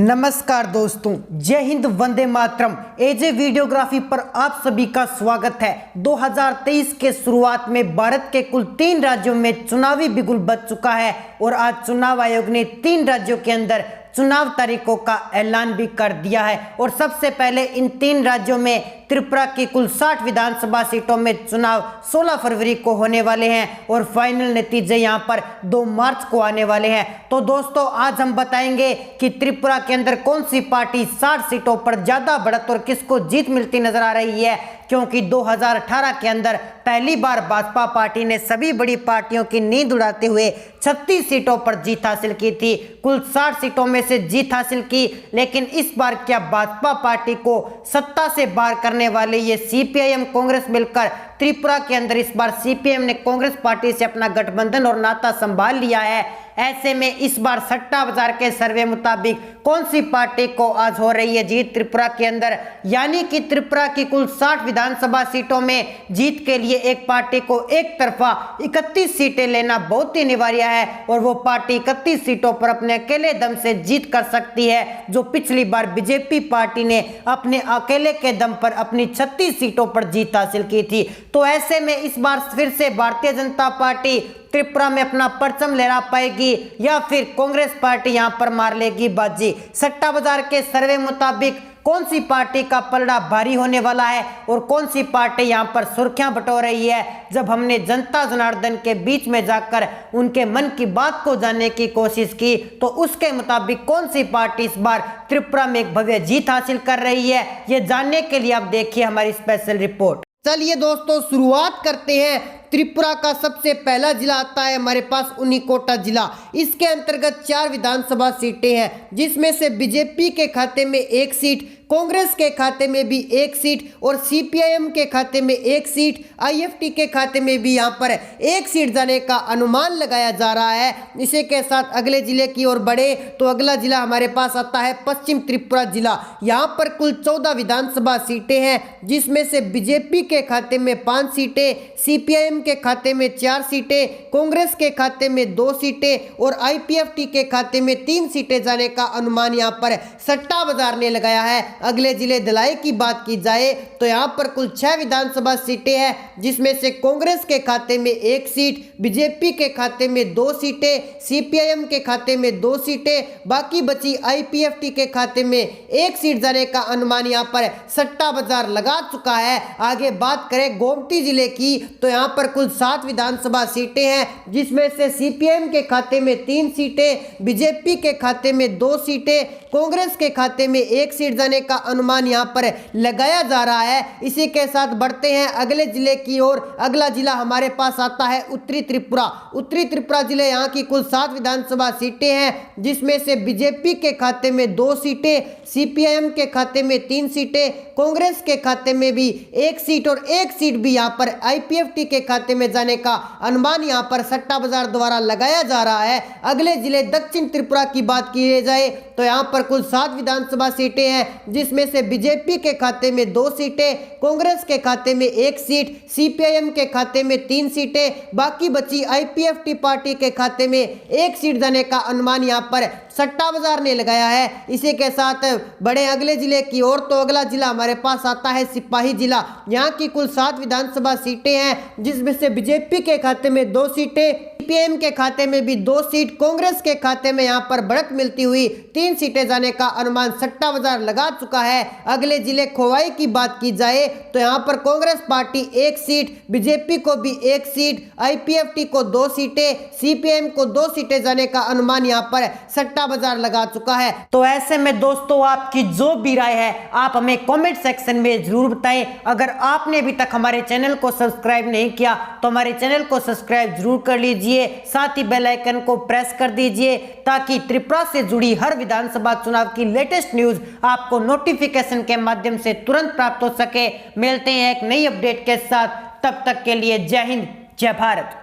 नमस्कार दोस्तों, जय हिंद, वंदे मातरम। एजे वीडियोग्राफी पर आप सभी का स्वागत है। 2023 के शुरुआत में भारत के कुल 3 राज्यों में चुनावी बिगुल बज चुका है और आज चुनाव आयोग ने 3 राज्यों के अंदर चुनाव तारीखों का ऐलान भी कर दिया है। और सबसे पहले इन 3 राज्यों में त्रिपुरा की कुल 60 विधानसभा सीटों में चुनाव 16 फरवरी को होने वाले हैं और फाइनल नतीजे यहां पर 2 मार्च को आने वाले हैं। तो दोस्तों, आज हम बताएंगे कि त्रिपुरा के अंदर कौन सी पार्टी 60 सीटों पर ज्यादा बढ़त और किसको जीत मिलती नजर आ रही है, क्योंकि 2018 के अंदर पहली बार भाजपा पार्टी ने सभी बड़ी पार्टियों की नींद उड़ाते हुए 36 सीटों पर जीत हासिल की थी, कुल 60 सीटों में से जीत हासिल की। लेकिन इस बार क्या भाजपा पार्टी को सत्ता से बाहर करने वाले ये सीपीआईएम कांग्रेस मिलकर त्रिपुरा के अंदर इस बार सीपीएम ने कांग्रेस पार्टी से अपना गठबंधन और नाता संभाल लिया है। ऐसे में इस बार सट्टा बाजार के सर्वे मुताबिक कौन सी पार्टी को आज हो रही है जीत त्रिपुरा के अंदर, यानी कि त्रिपुरा की कुल 60 विधानसभा सीटों में जीत के लिए एक पार्टी को एक तरफा 31 सीटें लेना बहुत ही अनिवार्य है और वो पार्टी 31 सीटों पर अपने अकेले दम से जीत कर सकती है, जो पिछली बार बीजेपी पार्टी ने अपने अकेले के दम पर अपनी 36 सीटों पर जीत हासिल की थी। तो ऐसे में इस बार फिर से भारतीय जनता पार्टी त्रिपुरा में अपना परचम लहरा पाएगी या फिर कांग्रेस पार्टी यहां पर मार लेगी बाजी। सट्टा बाजार के सर्वे मुताबिक कौन सी पार्टी का पलड़ा भारी होने वाला है और कौन सी पार्टी यहां पर सुर्खियां बटो रही है, जब हमने जनता जनार्दन के बीच में जाकर उनके मन की बात को जानने की कोशिश की, तो उसके मुताबिक कौन सी पार्टी इस बार त्रिपुरा में एक भव्य जीत हासिल कर रही है, ये जानने के लिए आप देखिए हमारी स्पेशल रिपोर्ट। चलिए दोस्तों, शुरुआत करते हैं। त्रिपुरा का सबसे पहला जिला आता है हमारे पास उनिकोटा जिला। इसके अंतर्गत 4 विधानसभा सीटें हैं, जिसमें से बीजेपी के खाते में 1 सीट, कांग्रेस के खाते में भी 1 सीट और सीपीआईएम के खाते में 1 सीट, आईएफटी के खाते में भी यहां पर 1 सीट जाने का अनुमान लगाया जा रहा है। इसी के साथ अगले जिले की ओर बढ़े तो अगला जिला हमारे पास आता है पश्चिम त्रिपुरा जिला। यहां पर कुल 14 विधानसभा सीटें हैं, जिसमें से बीजेपी के खाते में 5 सीटें, सीपीआईएम के खाते में 4 सीटें, कांग्रेस के खाते में 2 सीटें और आईपीएफटी के खाते में 3 सीटें जाने का अनुमान यहां पर सट्टा बाजार ने लगाया है। अगले जिले दलाई की बात की जाए तो यहां पर कुल 6 विधानसभा सीटें हैं, जिसमें से कांग्रेस के खाते में 1 सीट, बीजेपी के खाते में 2 सीटें, सीपीआईएम के खाते में 2 सीटें, बाकी बची आईपीएफटी के खाते में 1 सीट जाने का अनुमान यहां पर सट्टा बाजार लगा चुका है। आगे बात करें गोमती जिले की तो यहां पर कुल 7 विधानसभा सीटें हैं, जिसमें से सीपीएम के खाते में 3 सीटें, बीजेपी के खाते में 2 सीटें, कांग्रेस के खाते में 1 सीट जाने का अनुमान यहां पर लगाया जा रहा है। इसी के साथ बढ़ते हैं अगले जिले की ओर। अगला जिला हमारे पास आता है उत्तरी त्रिपुरा। उत्तरी त्रिपुरा जिले यहां की कुल 7 विधानसभा सीटें हैं, जिसमें से बीजेपी के खाते में 2 सीटें, सीपीआईएम के खाते में 3 सीटें, कांग्रेस के खाते में भी 1 सीट और 1 सीट भी यहां पर आईपीएफटी के खाते में जाने का अनुमान यहां पर सट्टा बाजार द्वारा लगाया जा रहा है। अगले जिले दक्षिण त्रिपुरा की बात की जाए तो यहां पर कुल 7 विधानसभा सीटें हैं, जिसमें से बीजेपी के खाते में 2 सीटें, कांग्रेस के खाते में 1 सीट, सीपीआईएम के खाते में 3 सीटें, बाकी बची आईपीएफटी पार्टी के खाते में 1 सीट जाने का अनुमान यहां पर सट्टा बाजार ने लगाया है। इसी के साथ बड़े अगले जिले की ओर तो अगला जिला हमारे पास आता है सिपाही जिला। यहाँ की कुल 7 विधानसभा सीटें हैं, जिसमें से बीजेपी के खाते में 2 सीटें, सीपीएम के खाते में भी 2 सीट, कांग्रेस के खाते में यहाँ पर बढ़त मिलती हुई 3 सीटें जाने का अनुमान सट्टा बाजार लगा चुका है। अगले जिले खोवाई की बात की जाए तो यहाँ पर कांग्रेस पार्टी 1 सीट, बीजेपी को भी 1 सीट, आईपीएफटी को 2 सीटें, सीपीएम को 2 सीटें जाने का अनुमान यहाँ पर सट्टा बाजार लगा चुका है। तो ऐसे में दोस्तों, आपकी जो भी राय है आप हमें कमेंट सेक्शन में जरूर बताएं। अगर आपने अभी तक हमारे चैनल को सब्सक्राइब नहीं किया तो हमारे चैनल को सब्सक्राइब जरूर कर लीजिए, साथ ही बेल आइकन को प्रेस कर दीजिए ताकि त्रिपुरा से जुड़ी हर विधानसभा चुनाव की लेटेस्ट न्यूज आपको नोटिफिकेशन के माध्यम से तुरंत प्राप्त हो सके। मिलते हैं एक नई अपडेट के साथ, तब तक के लिए जय हिंद, जय भारत।